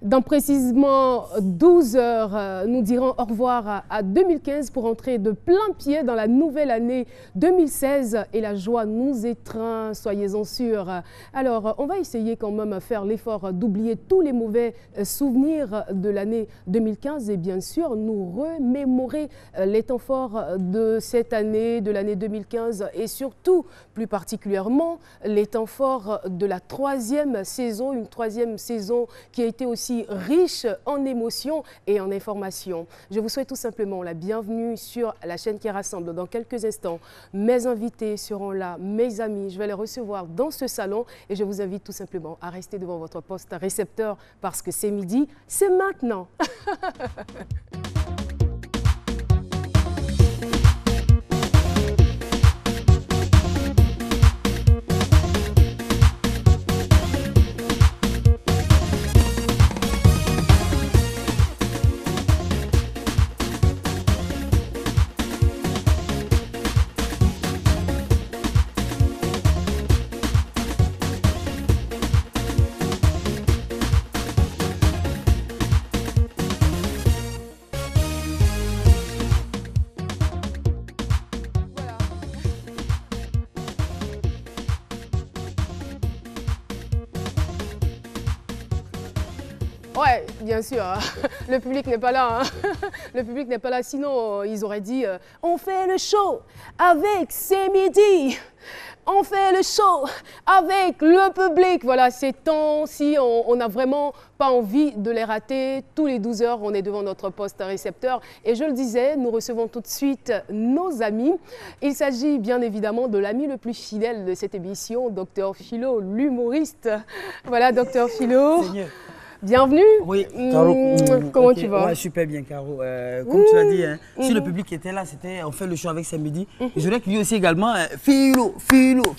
Dans précisément 12 heures, nous dirons au revoir à 2015 pour entrer de plein pied dans la nouvelle année 2016 et la joie nous étreint, soyez-en sûrs. Alors, on va essayer quand même de faire l'effort d'oublier tous les mauvais souvenirs de l'année 2015 et bien sûr nous remémorer les temps forts de cette année, de l'année 2015 et surtout, plus particulièrement, les temps forts de la troisième saison, une troisième saison qui a été aussi riche en émotions et en informations. Je vous souhaite tout simplement la bienvenue sur la chaîne qui rassemble. Dans quelques instants, mes invités seront là, mes amis. Je vais les recevoir dans ce salon et je vous invite tout simplement à rester devant votre poste récepteur parce que c'est midi, c'est maintenant. Ouais, bien sûr, le public n'est pas là. Le public n'est pas là, sinon ils auraient dit on fait le show avec C'est Midi. On fait le show avec le public. Voilà, ces temps-ci, on n'a vraiment pas envie de les rater. Tous les 12 heures, on est devant notre poste récepteur. Et je le disais, nous recevons tout de suite nos amis. Il s'agit bien évidemment de l'ami le plus fidèle de cette émission, Dr Philo, l'humoriste. Voilà, Dr Philo. Bienvenue. Oui, Caro. Comment tu vas? Ouais, super bien, Caro. Comme tu l'as dit, hein, si le public était là, on fait le show avec C'est Midi. Je voudrais qu'il y ait aussi également Philo.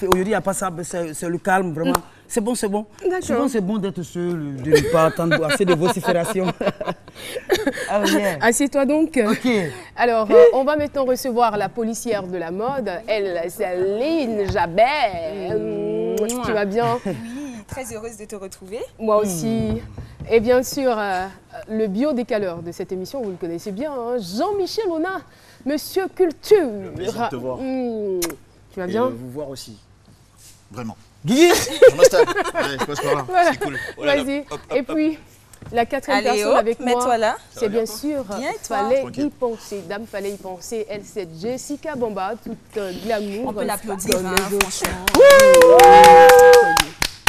Aujourd'hui, il n'y a pas ça, c'est le calme, vraiment. C'est bon, c'est bon. Souvent, c'est bon d'être seul, de ne pas attendre assez de vocifération. Oh yeah. Assieds-toi donc. Ok. Alors, on va maintenant recevoir la policière de la mode, elle, Céline Jabert. Tu vas bien? Très heureuse de te retrouver. Moi aussi. Et bien sûr, le biodécaleur de cette émission, vous le connaissez bien, hein, Jean-Michel Ona, Monsieur Culture. Plaisir de te voir. Tu vas bien? Et vous voir aussi. Vraiment. Guigui, Je m'installe. Allez, je passe par là. Voilà. C'est cool. Vas-y. Et puis, la quatrième personne avec moi, mets-toi là. c'est bien sûr, Bien, et toi? fallait Tranquille. y penser. Dame, fallait y penser. Elle, c'est Jessica Bamba, toute glamour. On peut l'applaudir, hein, franchement.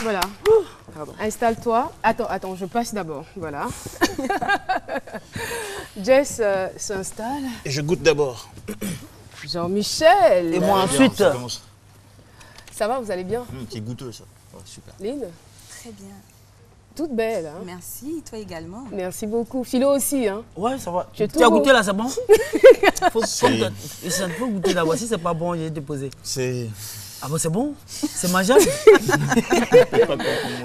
Voilà. Installe-toi. Attends, je passe d'abord. Voilà. Jess s'installe. Et je goûte d'abord. Jean-Michel. et moi ensuite. Ça commence. Ça va, vous allez bien? Qui est goûteux, ça. Ouais, super. Lynn, Très bien. toute belle. Hein? Merci, toi également. Merci beaucoup. Philo aussi. Hein? Ouais, ça va. J'ai Tu tout as beau. goûté là, c'est bon? Faut goûter d'abord. Si c'est pas bon, j'ai déposé. C'est... Ah bon, c'est bon? C'est mangeable?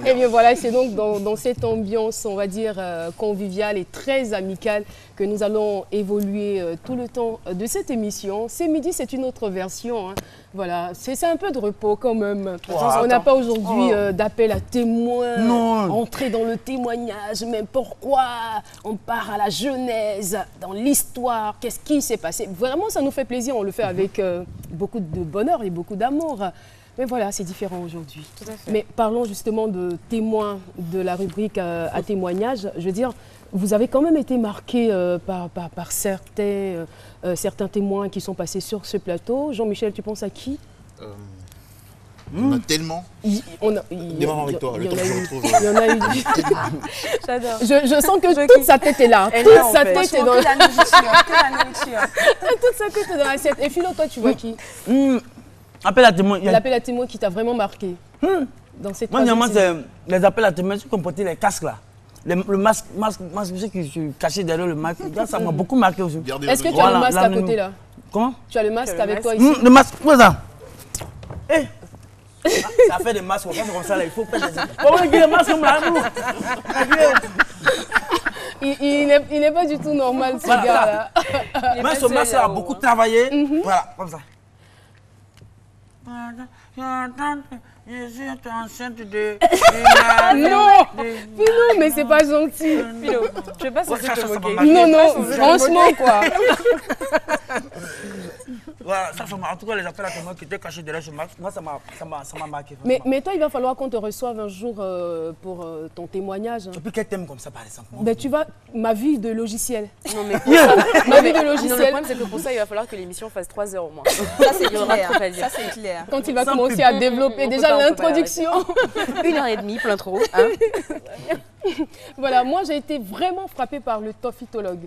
Et bien voilà, c'est donc dans cette ambiance, on va dire, conviviale et très amicale que nous allons évoluer tout le temps de cette émission. C'est midi, c'est une autre version. Hein. Voilà, c'est un peu de repos quand même. On n'a pas aujourd'hui d'appel à témoins, Non. entrer dans le témoignage, mais pourquoi on part à la genèse, dans l'histoire, qu'est-ce qui s'est passé. Vraiment, ça nous fait plaisir, on le fait avec beaucoup de bonheur et beaucoup d'amour. Mais voilà, c'est différent aujourd'hui. Tout à fait. Mais parlons justement de témoins de la rubrique à témoignage. Je veux dire, vous avez quand même été marqué par certains témoins qui sont passés sur ce plateau. Jean-Michel, tu penses à qui? On a tellement... Démarrons avec toi, le temps que je me retrouve. Il y en a eu. J'adore. Je sens que toute sa tête est là. Elle Toute est là, en sa fait. tête est Franchement, dans que la nourriture, que la nourriture. toute sa tête est dans l'assiette. Et Philo, toi, tu vois qui? Appel à témoin. L'appel à témoin qui t'a vraiment marqué dans cette Moi, troisième normalement, saison. c'est les appels à témoins qui comportaient les casques là. Le masque, je sais que je suis caché derrière le masque. Ça m'a beaucoup marqué aussi. Gardez Est-ce que votre tu as Voilà, le masque là, à côté là? Comment? Tu as le masque Tu as le avec toi masque. ici? Le masque, quoi ça? Eh! Ça fait des masques, on fait comme ça là, il faut faire des... Comment on dit le masque comme là, nous? Il n'est pas du tout normal ce Voilà, gars-là. Moi, ce masque a beaucoup travaillé. Voilà, comme ça. Je suis enceinte de... Non, Philo, mais c'est pas gentil. Philo, je vais pas censé te moquer. Non, non, franchement, quoi. Voilà, ça fait mal. En tout cas, les appels à témoins qui étaient cachés derrière chez Max, moi, ça m'a marqué. Mais toi, il va falloir qu'on te reçoive un jour pour ton témoignage. Et puis, quel thème comme ça, par exemple? Ben, tu vas, ma vie de logiciel. Non, mais Ma vie de non, le logiciel. problème, c'est que pour ça, il va falloir que l'émission fasse 3 heures au moins. Ça, c'est clair. Ça, c'est clair. Quand il va Sans commencer pub. à développer On peut déjà pas l'introduction. 1h30, plein trop. Hein. Voilà, moi, j'ai été vraiment frappée par le toffitologue.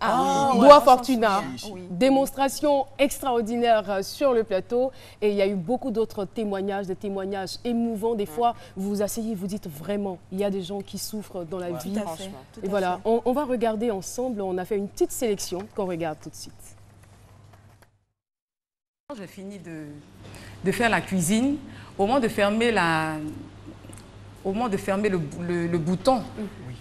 Ah, Doigt Fortuna, Oui. démonstration extraordinaire sur le plateau et il y a eu beaucoup d'autres témoignages, des témoignages émouvants. Des fois, vous vous asseyez, vous dites vraiment, il y a des gens qui souffrent dans la vie. Franchement. Et voilà, on va regarder ensemble, on a fait une petite sélection qu'on regarde tout de suite. J'ai fini de faire la cuisine. Au moment de fermer le bouton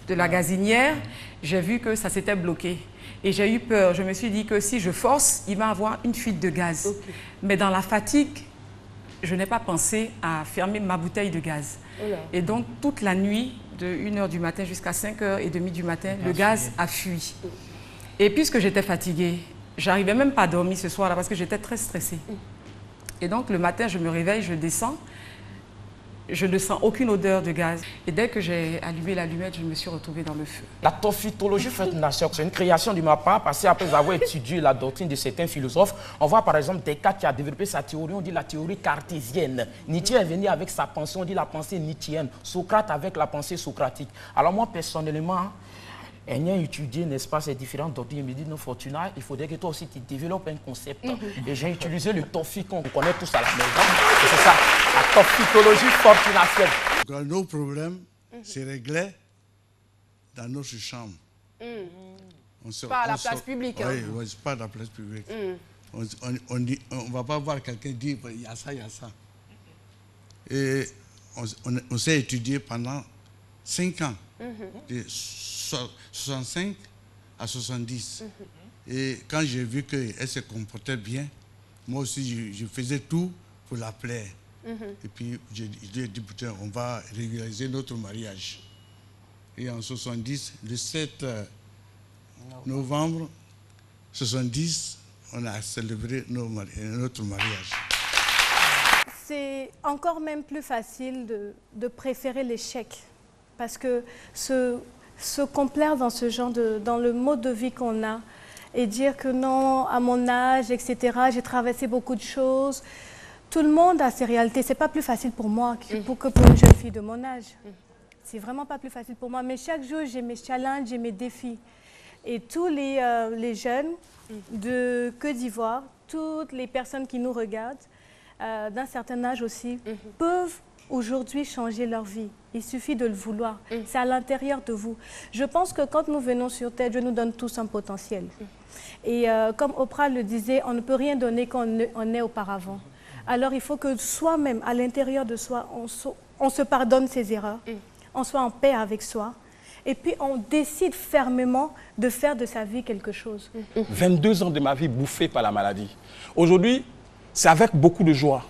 de la gazinière, j'ai vu que ça s'était bloqué. Et j'ai eu peur. Je me suis dit que si je force, il va y avoir une fuite de gaz. Okay. Mais dans la fatigue, je n'ai pas pensé à fermer ma bouteille de gaz. Et donc, toute la nuit, de 1h du matin jusqu'à 5h30 du matin, le gaz a fui. Et puisque j'étais fatiguée, j'arrivais même pas à dormir ce soir-là parce que j'étais très stressée. Et donc, le matin, je me réveille, je descends. Je ne sens aucune odeur de gaz. Et dès que j'ai allumé l'allumette, je me suis retrouvée dans le feu. La toffitologie faite nation, c'est une création de ma part parce qu'après avoir étudié la doctrine de certains philosophes, on voit par exemple Descartes qui a développé sa théorie, on dit la théorie cartésienne. Nietzsche est venu avec sa pensée, on dit la pensée nietzschéenne. Socrate avec la pensée socratique. Alors moi, personnellement, ayant étudié, n'est-ce pas, ces différentes doctrines, il me dit, non, Fortuna, il faudrait que toi aussi tu développes un concept. Et j'ai utilisé le toffi qu'on connaît tous à la maison. Et c'est ça, la toffitologie fortunacienne. Nos problèmes se réglaient dans notre chambre. Pas à la place publique. Hein. Oui, pas à la place publique. On ne va pas voir quelqu'un dire, il y a ça, il y a ça. Et on s'est étudié pendant 5 ans. De 65 à 70. Et quand j'ai vu qu'elle se comportait bien, moi aussi, je faisais tout pour la plaire. Et puis, je lui ai dit, putain, on va régulariser notre mariage. Et en 70, le 7 novembre 70, on a célébré notre mariage. C'est encore même plus facile de préférer l'échec. Parce que se complaire dans ce genre dans le mode de vie qu'on a et dire que non, à mon âge, etc., j'ai traversé beaucoup de choses. Tout le monde a ses réalités. C'est pas plus facile pour moi que pour une jeune fille de mon âge. C'est vraiment pas plus facile pour moi. Mais chaque jour, j'ai mes challenges, j'ai mes défis. Et tous les jeunes de Côte d'Ivoire, toutes les personnes qui nous regardent, d'un certain âge aussi, peuvent aujourd'hui changer leur vie. Il suffit de le vouloir. C'est à l'intérieur de vous. Je pense que quand nous venons sur Terre, Dieu nous donne tous un potentiel. Et comme Oprah le disait, on ne peut rien donner qu'on est auparavant. Alors il faut que soi-même, à l'intérieur de soi, on se pardonne ses erreurs, on soit en paix avec soi. Et puis on décide fermement de faire de sa vie quelque chose. 22 ans de ma vie bouffés par la maladie. Aujourd'hui, c'est avec beaucoup de joie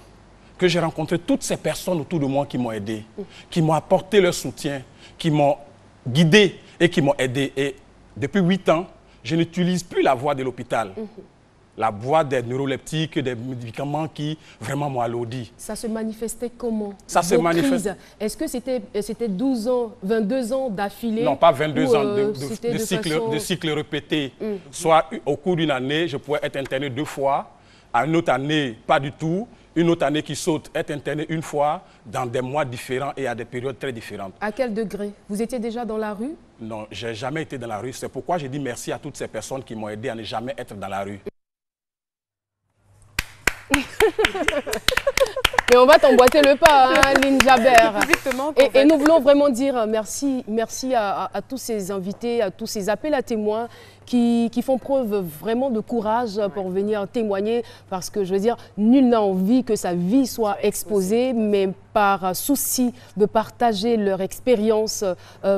que j'ai rencontré toutes ces personnes autour de moi qui m'ont aidé, qui m'ont apporté leur soutien, qui m'ont guidé et qui m'ont aidé. Et depuis 8 ans, je n'utilise plus la voie de l'hôpital. La voie des neuroleptiques, des médicaments qui vraiment m'ont alourdi. Ça se manifestait comment? Ça se manifeste. Est-ce que c'était 12 ans, 22 ans d'affilée? Non, pas 22 ans de cycle répété. Soit au cours d'une année, je pourrais être interné 2 fois. À une autre année, pas du tout. Une autre année qui saute, être interné une fois dans des mois différents et à des périodes très différentes. À quel degré? Vous étiez déjà dans la rue? Non, je n'ai jamais été dans la rue. C'est pourquoi j'ai dit merci à toutes ces personnes qui m'ont aidé à ne jamais être dans la rue. Mais on va t'emboîter le pas, hein, Lynn Jabert. Et nous voulons vraiment dire merci à tous ces invités, à tous ces appels à témoins. qui font preuve vraiment de courage pour venir témoigner, parce que je veux dire, nul n'a envie que sa vie soit exposée, mais par souci de partager leur expérience,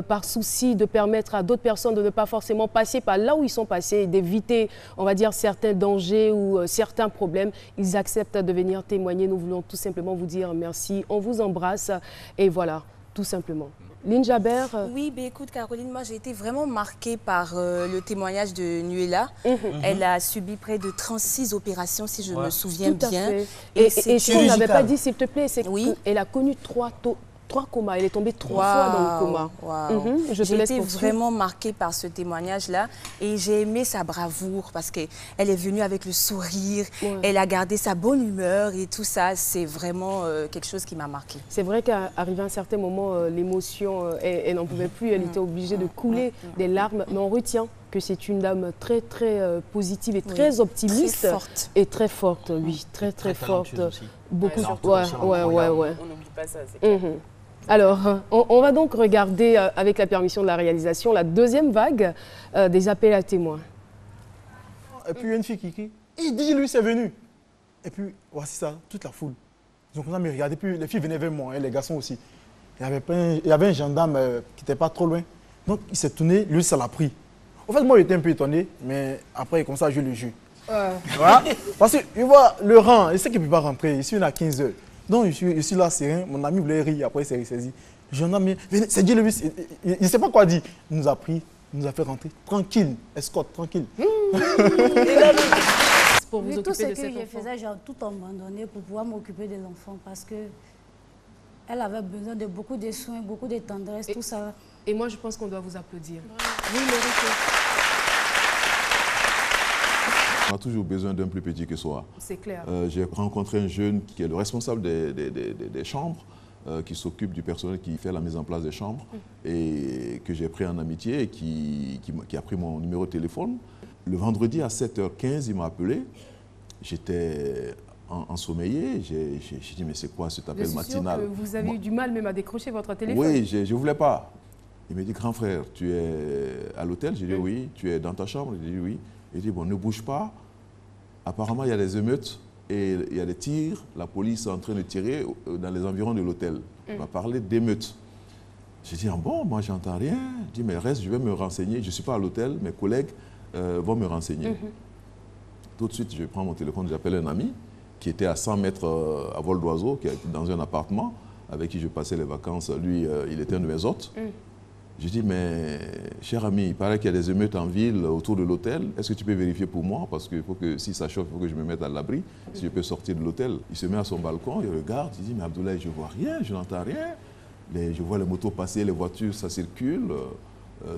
par souci de permettre à d'autres personnes de ne pas forcément passer par là où ils sont passés et d'éviter, on va dire, certains dangers ou certains problèmes, ils acceptent de venir témoigner. Nous voulons tout simplement vous dire merci, on vous embrasse et voilà, tout simplement. Lynn Jaber. Oui, ben écoute Caroline, moi j'ai été vraiment marquée par le témoignage de Nuella. Elle a subi près de 36 opérations, si je me souviens bien. Et ce qu'on n'avait pas dit, s'il te plaît, c'est qu'elle a connu trois comas. Elle est tombée 3 fois dans le coma. J'ai été vraiment marquée par ce témoignage-là et j'ai aimé sa bravoure parce qu'elle est venue avec le sourire, elle a gardé sa bonne humeur et tout ça. C'est vraiment quelque chose qui m'a marquée. C'est vrai qu'arrivé à un certain moment, l'émotion, elle n'en pouvait plus. Elle était obligée de couler des larmes. Mais on retient que c'est une dame très, très positive et très optimiste. Très forte. Et très forte, oui. Très, très forte. Beaucoup. On n'oublie pas ça, c'est clair. Alors, on va donc regarder, avec la permission de la réalisation, la deuxième vague des appels à témoins. Et puis, il y a une fille qui crie. Il dit, lui, c'est venu. Et puis, voici ça, toute la foule. Ils ont commencé à me regarder. Puis, les filles venaient vers moi, et les garçons aussi. Il y avait un gendarme qui n'était pas trop loin. Donc, il s'est tourné, lui, ça l'a pris. En fait, moi, j'étais un peu étonné, mais après, il commençait à jouer le jeu. Voilà. Parce qu'il voit le rang, il sait qu'il ne peut pas rentrer. Ici, on est à 15 heures. Donc, je suis là, serein. Mon ami voulait rire, après, il s'est ressaisi. Le gendarme, c'est Dieu Lewis. Il ne sait pas quoi dire. Il nous a pris, il nous a fait rentrer. Tranquille, escorte, tranquille. Pour vous tout ce que je faisais, j'ai tout abandonné pour pouvoir m'occuper des enfants parce que elle avait besoin de beaucoup de soins, beaucoup de tendresse, tout ça. Et moi, je pense qu'on doit vous applaudir. Oui, On a toujours besoin d'un plus petit que soi. C'est clair. J'ai rencontré un jeune qui est le responsable des chambres, qui s'occupe du personnel qui fait la mise en place des chambres, et que j'ai pris en amitié et qui a pris mon numéro de téléphone. Le vendredi à 7h15, il m'a appelé. J'étais ensommeillé. J'ai dit, mais c'est quoi cet appel matinal? Que vous avez eu du mal même à décrocher votre téléphone. Oui, je ne voulais pas. Il m'a dit, grand frère, tu es à l'hôtel? J'ai dit, oui. Tu es dans ta chambre? J'ai dit, oui. Il dit, bon, ne bouge pas. Apparemment, il y a des émeutes et il y a des tirs. La police est en train de tirer dans les environs de l'hôtel. On m'a parlé d'émeutes. J'ai dit, ah bon, moi, j'entends rien. Je dis, mais reste, je vais me renseigner. Je ne suis pas à l'hôtel, mes collègues vont me renseigner. Tout de suite, je prends mon téléphone, j'appelle un ami qui était à 100 mètres à vol d'oiseau, qui était dans un appartement avec qui je passais les vacances. Lui, il était un de mes hôtes. Je dis, mais cher ami, il paraît qu'il y a des émeutes en ville autour de l'hôtel. Est-ce que tu peux vérifier pour moi? Parce que, si ça chauffe, il faut que je me mette à l'abri, si je peux sortir de l'hôtel. Il se met à son balcon, il regarde, il dit, mais Abdoulaye, je ne vois rien, je n'entends rien. Je vois les motos passer, les voitures, ça circule.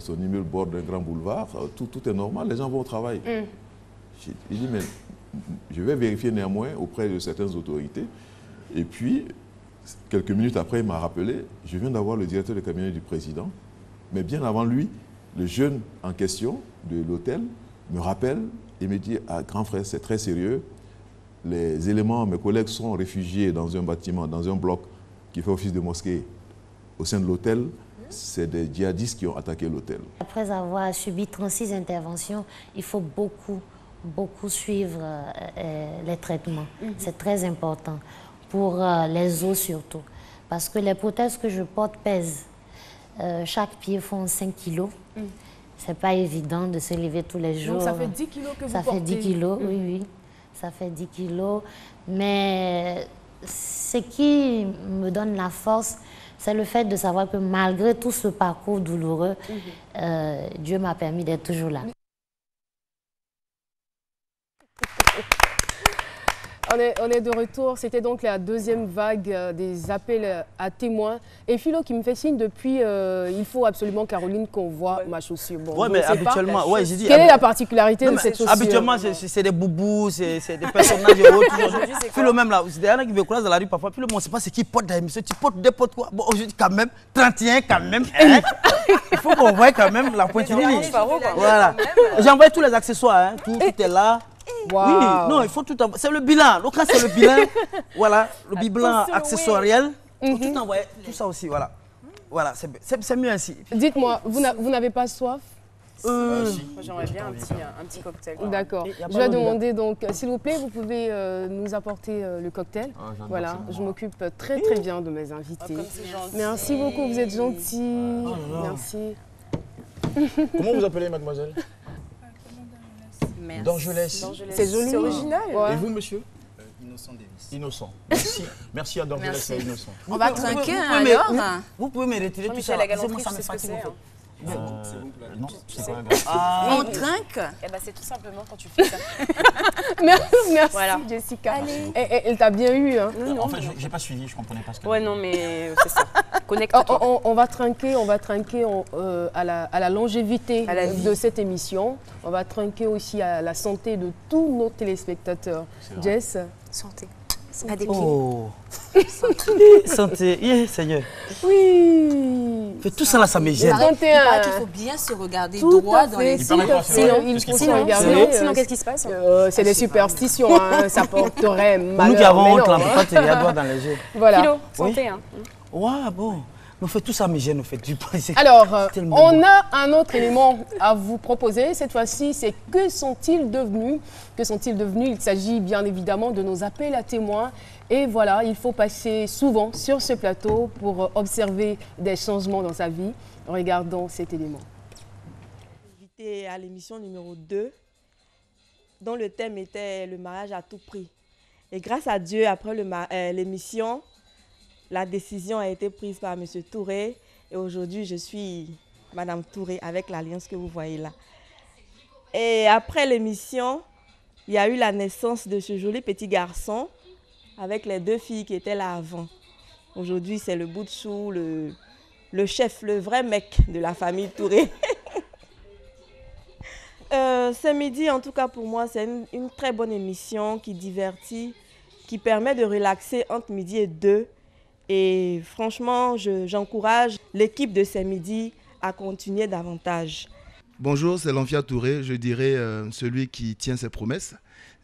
Son immeuble borde d'un grand boulevard. Tout est normal, les gens vont au travail. Il dit, mais je vais vérifier néanmoins auprès de certaines autorités. Et puis, quelques minutes après, il m'a rappelé, je viens d'avoir le directeur de cabinet du président. Mais bien avant lui, le jeune en question de l'hôtel me rappelle et me dit, ah, grand frère, c'est très sérieux. Les éléments, mes collègues sont réfugiés dans un bâtiment, dans un bloc qui fait office de mosquée au sein de l'hôtel. C'est des djihadistes qui ont attaqué l'hôtel. Après avoir subi 36 interventions, il faut beaucoup suivre les traitements. C'est très important pour les os surtout. Parce que les prothèses que je porte pèsent. Chaque pied font 5 kilos. C'est pas évident de se lever tous les jours. Donc ça fait 10 kilos que vous portez? Ça fait 10 kilos, oui. Ça fait 10 kilos. Mais ce qui me donne la force, c'est le fait de savoir que malgré tout ce parcours douloureux, Dieu m'a permis d'être toujours là. On est de retour. C'était donc la deuxième vague des appels à témoins. Et Philo qui me fait signe depuis, il faut absolument, Caroline, qu'on voit ma chaussure. Bon, oui, mais habituellement, j'ai dit... Quelle est la particularité de cette chaussure? Habituellement, c'est des boubous, c'est des personnages heureux. Philo même là, c'est des gens qui me croisent dans la rue parfois. Philo, on ne sait pas ce qu'ils portent dans l'émission. Tu portes des potes quoi? Bon, aujourd'hui, quand même, 31, quand même. Hein? Il faut qu'on voie quand même la pointe ligne. Voilà. J'ai envoyé tous les accessoires, hein. Tout est là. Wow. Oui, non, il faut tout envoyer. C'est le bilan. Donc là, c'est le bilan. Voilà, le bilan accessoiriel. Il faut tout envoyer. Tout ça aussi, voilà. Voilà, c'est mieux ainsi. Dites-moi, vous n'avez pas soif? J'aimerais bien un petit cocktail. D'accord. Je vais demander donc, s'il vous plaît, vous pouvez nous apporter le cocktail. Voilà, je m'occupe très très bien de mes invités. Merci beaucoup, vous êtes gentils. Merci. Comment vous appelez, mademoiselle? D'Angelès. C'est joli. C'est original. Ouais. Et vous, monsieur? Innocent Davis. Innocent. Merci. Merci à d'Angelès et Innocent. On va trinquer alors. Vous pouvez me retirer tout ça. Moi, ça me fatigue en fait. Non, c'est pas grave. On trinque. Eh ben, c'est tout simplement quand tu fais ça. Merci voilà. Jessica. Elle t'a bien eu. Hein. Non, en fait, j'ai pas suivi, je comprenais pas ce qu'elle Ouais, non, mais c'est ça. Connecte-toi. On va trinquer à la longévité de cette émission. On va trinquer aussi à la santé de tous nos téléspectateurs. Jess. Santé. Pas des Oh. Santé. Yeah, Seigneur. Oui. Fait tout ça là, ça me gêne. Il paraît qu'il faut bien se regarder droit dans les yeux. Sinon, il faut se regarder. Sinon, qu'est-ce qui se passe? C'est des superstitions. Ça porterait malheur. Nous qui avons honte, là, on ne peut pas te regarder droit dans les yeux. Voilà. Philo, santé. Hein. Ouais, bon. Nous fait tout ça, me gêne, nous fait du plaisir. Alors, on a un autre élément à vous proposer. Cette fois-ci, c'est que sont-ils devenus? Que sont-ils devenus? Il s'agit bien évidemment de nos appels à témoins. Et voilà, il faut passer souvent sur ce plateau pour observer des changements dans sa vie. Regardons cet élément. Invité à l'émission numéro 2, dont le thème était le mariage à tout prix. Et grâce à Dieu, après l'émission, la décision a été prise par M. Touré. Et aujourd'hui, je suis Madame Touré avec l'alliance que vous voyez là. Et après l'émission, il y a eu la naissance de ce joli petit garçon avec les 2 filles qui étaient là avant. Aujourd'hui, c'est le bout de chou, le chef, le vrai mec de la famille Touré. Ce midi, en tout cas pour moi, c'est une très bonne émission qui divertit, qui permet de relaxer entre midi et 2. Et franchement, j'encourage l'équipe de ce midi à continuer davantage. Bonjour, c'est Lanfia Touré, je dirais celui qui tient ses promesses.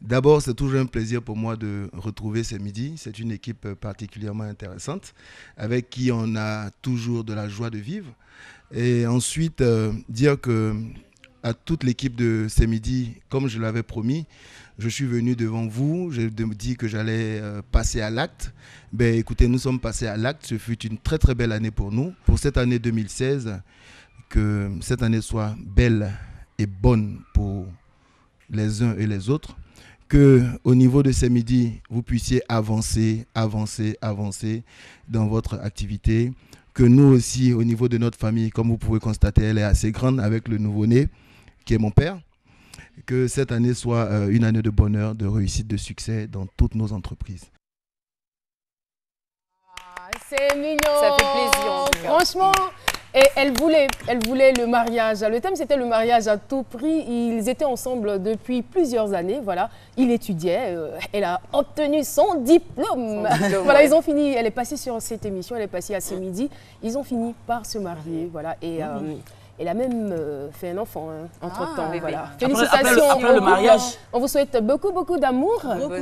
D'abord, c'est toujours un plaisir pour moi de retrouver ce midi. C'est une équipe particulièrement intéressante avec qui on a toujours de la joie de vivre. Et ensuite, dire que à toute l'équipe de ce midi, comme je l'avais promis, je suis venu devant vous, je me dis que j'allais passer à l'acte. Ben, écoutez, nous sommes passés à l'acte. Ce fut une très très belle année pour nous. Pour cette année 2016, que cette année soit belle et bonne pour les uns et les autres. Qu'au niveau de ces midis, vous puissiez avancer dans votre activité. Que nous aussi, au niveau de notre famille, comme vous pouvez constater, elle est assez grande avec le nouveau-né, qui est mon père. Que cette année soit une année de bonheur, de réussite, de succès dans toutes nos entreprises. C'est mignon. Ça fait plaisir. Franchement, et elle voulait le mariage. Le thème, c'était le mariage à tout prix. Ils étaient ensemble depuis plusieurs années. Voilà, il étudiait. Elle a obtenu son diplôme. Voilà, ils ont fini. Elle est passée sur cette émission. Elle est passée à ce midi. Ils ont fini par se marier. Voilà, et elle a même fait un enfant entre-temps. Voilà. Félicitations après le mariage. On vous souhaite beaucoup d'amour. Beaucoup,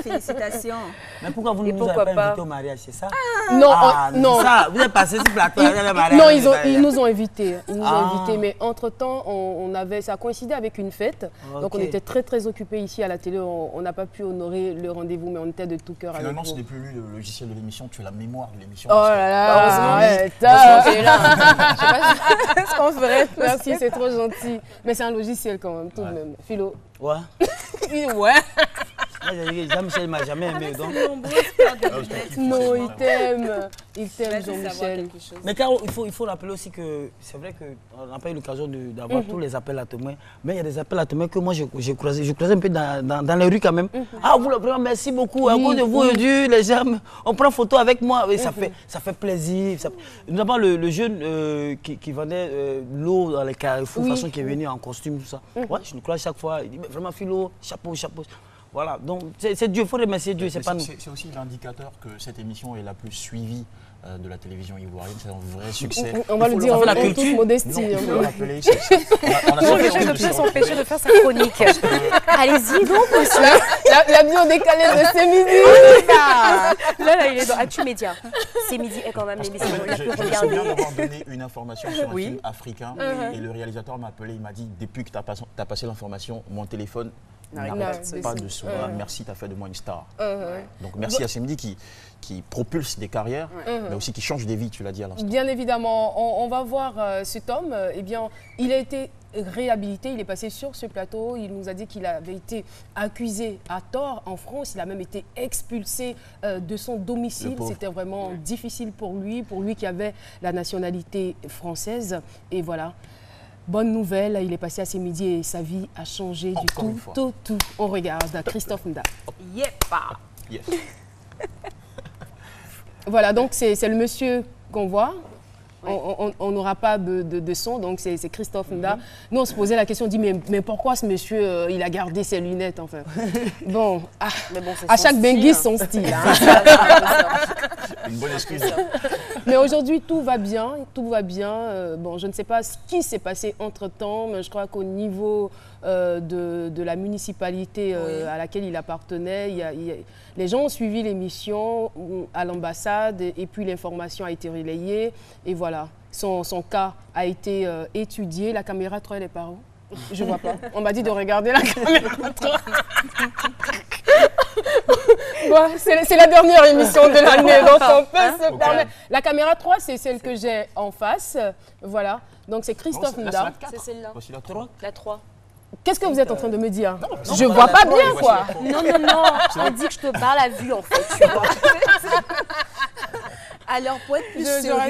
félicitations. Mais pourquoi vous ne nous avez pas invités au mariage, c'est ça? Non. Ça, vous êtes passé sur le plateau. Non, ils nous ont invités. Mais entre-temps, ça a coïncidé avec une fête. Okay. Donc on était très occupés ici à la télé. On n'a pas pu honorer le rendez-vous, mais on était de tout cœur avec vous. Finalement, ce n'est plus lui le logiciel de l'émission, tu es la mémoire de l'émission. Oh là là, ce qu'on ferait. Merci, c'est trop gentil. Mais c'est un logiciel quand même, tout de même. Philo. Ouais. Ouais. Jean-Michel m'a jamais aimé. Donc. Non, il t'aime. Il t'aime, Jean-Michel. Mais car il faut rappeler aussi que c'est vrai qu'on n'a pas eu l'occasion d'avoir tous les appels à témoins. Mais il y a des appels à témoins que moi j'ai croisé. Je croisais un peu dans les rues quand même. Ah, vous le prenez, merci beaucoup. À cause de vous, Dieu, les gens, on prend photo avec moi. Et ça fait plaisir. Nous avons le jeune qui vendait l'eau dans les carrefours, de façon qui est venu en costume, tout ça. Ouais, je nous crois chaque fois. Il dit vraiment Philo, chapeau. Voilà, donc c'est Dieu, il faut remercier Dieu, c'est pas nous. C'est aussi l'indicateur que cette émission est la plus suivie de la télévision ivoirienne. C'est un vrai succès. On va le dire en toute modestie. Non, il faut le rappeler. Je ne peux s'empêcher de faire sa chronique. Allez-y donc, monsieur. La bio décalée de C'est Midi. Là, il est dans Actu Média. C'est Midi est quand même l'émission la plus regardée. Je me souviens d'avoir donné une information sur un film africain et le réalisateur m'a appelé, il m'a dit, depuis que tu as passé l'information, mon téléphone n'arrête pas de sonner. Merci, tu as fait de moi une star. Donc merci à C'est Midi qui propulse des carrières, mais aussi qui change des vies, tu l'as dit à l'instant. Bien évidemment, on va voir cet homme. Eh bien, il a été réhabilité, il est passé sur ce plateau, il nous a dit qu'il avait été accusé à tort en France, il a même été expulsé de son domicile, c'était vraiment difficile pour lui qui avait la nationalité française. Et voilà, bonne nouvelle, il est passé à C'est Midi et sa vie a changé du tout. On regarde Christophe Nda. Yepa. Yes. Voilà, donc c'est le monsieur qu'on voit. On n'aura pas de son, donc c'est Christophe Nda. Nous, on se posait la question, on dit, mais pourquoi ce monsieur, il a gardé ses lunettes, enfin. Bon, à chaque Benguis, son style. Hein. Une bonne excuse. Mais aujourd'hui, tout va bien, bon, je ne sais pas ce qui s'est passé entre-temps, mais je crois qu'au niveau de la municipalité à laquelle il appartenait, les gens ont suivi l'émission à l'ambassade et puis l'information a été relayée et voilà, son cas a été étudié. La caméra 3, elle est par où? Je ne vois pas. On m'a dit de regarder la caméra 3. Bon, c'est la dernière émission de l'année, donc on peut se permettre. La caméra 3, c'est celle que j'ai en face. Voilà, donc c'est Christophe Nda. C'est celle-là. La 3. Qu'est-ce que vous êtes en train de me dire? Je ne vois pas bien, quoi. Non. On dit que je te parle à vue, en fait, tu vois. Alors, pour être plus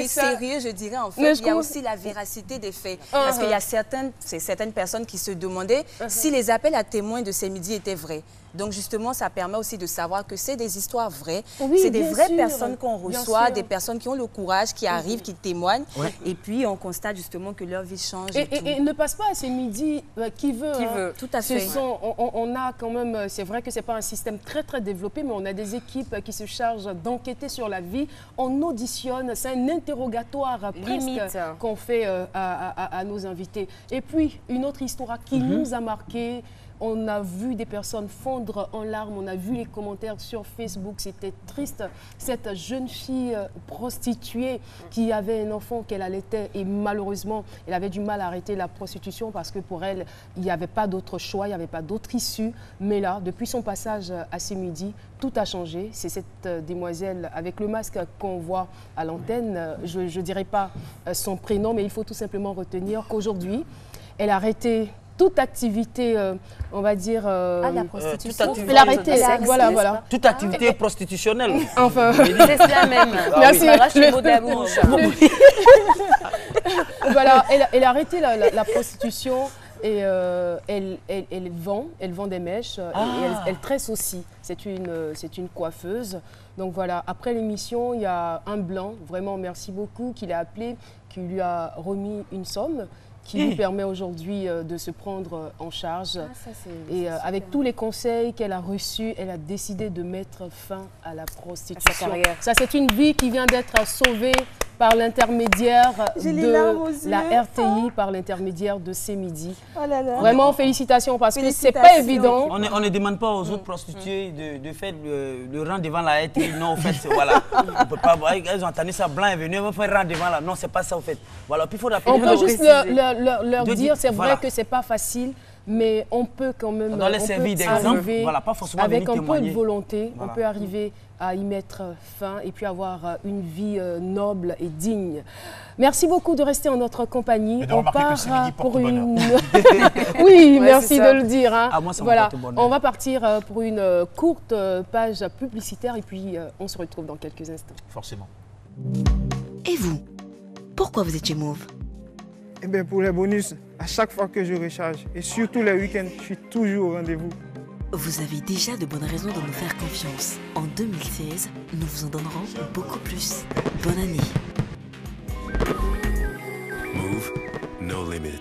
sérieux, je dirais, en fait, il y a aussi la véracité des faits. Parce qu'il y a certaines personnes qui se demandaient si les appels à témoins de C'est Midi étaient vrais. Donc, justement, ça permet aussi de savoir que c'est des histoires vraies. Oui, c'est des vraies personnes qu'on reçoit, des personnes qui ont le courage, qui arrivent, qui témoignent. Et puis, on constate justement que leur vie change. Et ne passe pas à C'est Midi qui veut. Qui veut, tout à fait. On a quand même, c'est vrai que ce n'est pas un système très développé, mais on a des équipes qui se chargent d'enquêter sur la vie. On auditionne, c'est un interrogatoire presque qu'on fait à nos invités. Et puis, une autre histoire qui nous a marqué. On a vu des personnes fondre en larmes, on a vu les commentaires sur Facebook, c'était triste. Cette jeune fille prostituée qui avait un enfant qu'elle allaitait et malheureusement, elle avait du mal à arrêter la prostitution parce que pour elle, il n'y avait pas d'autre choix, il n'y avait pas d'autre issue. Mais là, depuis son passage à C'est Midi, tout a changé. C'est cette demoiselle avec le masque qu'on voit à l'antenne. Je ne dirai pas son prénom, mais il faut tout simplement retenir qu'aujourd'hui, elle a arrêté toute activité, on va dire... la prostitution. Elle a arrêté, voilà. Toute activité prostitutionnelle. Enfin... C'est cela même. Merci. Le mot d'amour. Voilà, elle a arrêté la prostitution et elle vend des mèches et elle tresse aussi. C'est une coiffeuse. Donc voilà, après l'émission, il y a un blanc, vraiment merci beaucoup, qui l'a appelé, qui lui a remis une somme qui lui permet aujourd'hui de se prendre en charge. Et avec tous les conseils qu'elle a reçus, elle a décidé de mettre fin à la prostitution. Ça, c'est une vie qui vient d'être sauvée par l'intermédiaire de la RTI, par l'intermédiaire de C'est Midi. Vraiment, félicitations, parce que c'est pas évident. On ne demande pas aux autres prostituées de faire le rang devant la RTI. Non, en fait, voilà. On peut pas, elles ont entendu ça, blanc est venu, on va faire rang devant là. Non, c'est pas ça, en fait. Voilà, puis il faut rappeler. On peut juste leur dire, c'est vrai que c'est pas facile, mais on peut quand même arriver, pas forcément avec un peu de volonté, on peut arriver à y mettre fin et puis avoir une vie noble et digne. Merci beaucoup de rester en notre compagnie. On part pour une... Oui, merci de le dire. Hein. Ah, moi, ça voilà, on va partir pour une courte page publicitaire et puis on se retrouve dans quelques instants. Forcément. Et vous, pourquoi vous êtes chez Mauve? Eh bien, pour les bonus, à chaque fois que je recharge, et surtout les week-ends, je suis toujours au rendez-vous. Vous avez déjà de bonnes raisons de nous faire confiance. En 2016, nous vous en donnerons beaucoup plus. Bonne année. Move, no limit.